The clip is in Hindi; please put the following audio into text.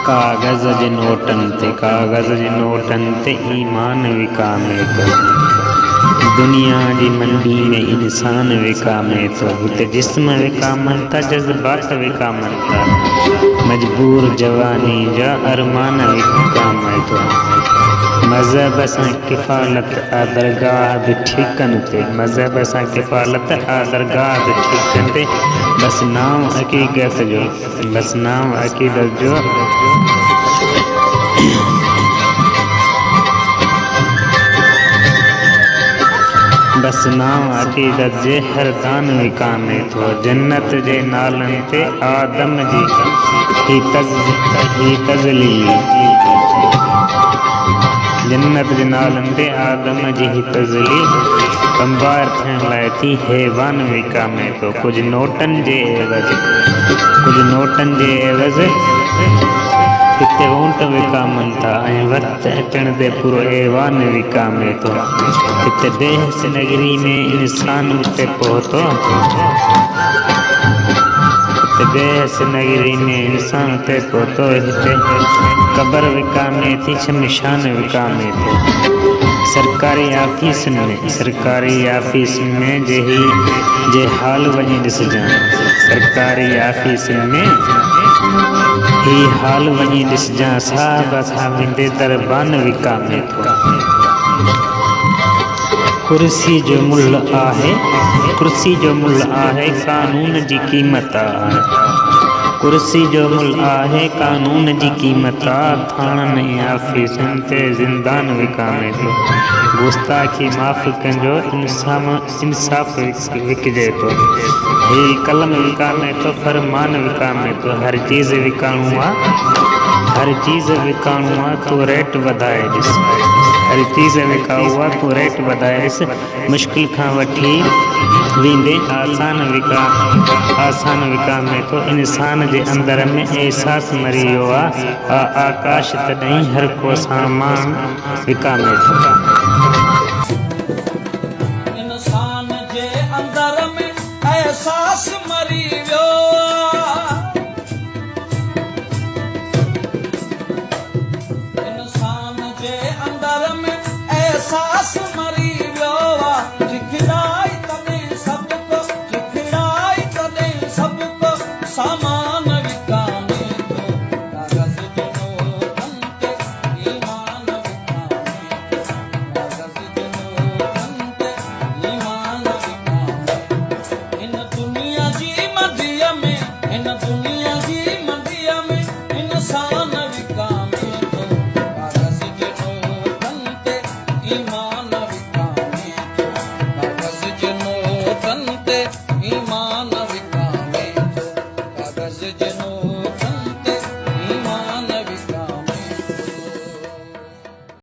कागज जे नोटन ते ईमान विकामे तो। दुनिया जी मंडी में इंसान विकामे तो। हिते जिस्म विकामन था, जज्बात विकामन था, मजबूर जवानी जा अरमान विकामे तो। मज़हब सां किफ़ालत आदरगाह बि ठीकनि ते। मज़हब सां किफ़ालत आदरगाह बि ठीकनि ते। बस नाम अक़ीदत जो, बस नाम अक़ीदत जो। बस नाम अक़ीदत जे हर दान विकामे थो। जन्नत जे नालनि ते आदम जी ही तज़लील। जन्नत जे नालनि ते आदम जी ही तज़लील बम्बार थियण लाइ थी हैवान विकामे थो। कुझु नोटनि जे एवज़ हिते ऊंट विकामनि था ऐं वक़्तु अचण ते पूरो ऐवान विकामे थो। हिते बेहस नगरी में इंसान उते पहुतो। हिते बेहस नगरी में इंसान उते पहुतो। हिते क़बर विकामे थी, शमशान विकामे थो। सरकारी आफिसनि में जे हाल वञी ॾिसजांइ। सरकारी आफिसनि में ही हाल वञी ॾिसजांइ। साहब खां विंदे दरबान विकामे थो। कुर्सी जो मुल्ह आहे कानून जी क़ीमत आहे। कुर्सी जो मुल्ह आहे कानून जी क़ीमत आहे। थाणनि ऐं आफिसनि ते ज़िंदान विकामे थो। गुस्ताखी माफ़ कजो, इंसाफ़ विकिजे थो। ही कलम विकामे थो, फरमान विकामे थो। हर चीज़ विकाणो आहे, तो रेट वधाए ॾिस। हर चीज़ विकाऊ आहे, तो रेट वधाए ॾिस। मुश्किल खां वठी वेंदे आसान विकामे थो। इंसान जे अंदर में एहसास मरी वियो आहे। आकाश तॾहिं हर को सामान विकामे थो। इंसान जे अंदर में एहसास मरी वियो। इंसान जे अंदर में एहसास मरी वियो। ठिकराई तॾहिं सभु को, ठिकराई तॾहिं सभु को सामान विकामे थो। कागज़ जे नोटनि ते ईमान विकामे थो। कागज़ जे नोटनि ते ईमान विकामे थो। हिन दुनिया जी मंडीअ में, हिन दुनिया जी मंडीअ में इंसान विकामे थो। कागज़ जे नोटनि ते ईमान विकामे थो। कागज़ जे नोटनि ते ईमान विकामे थो। कागज़ जे नोटनि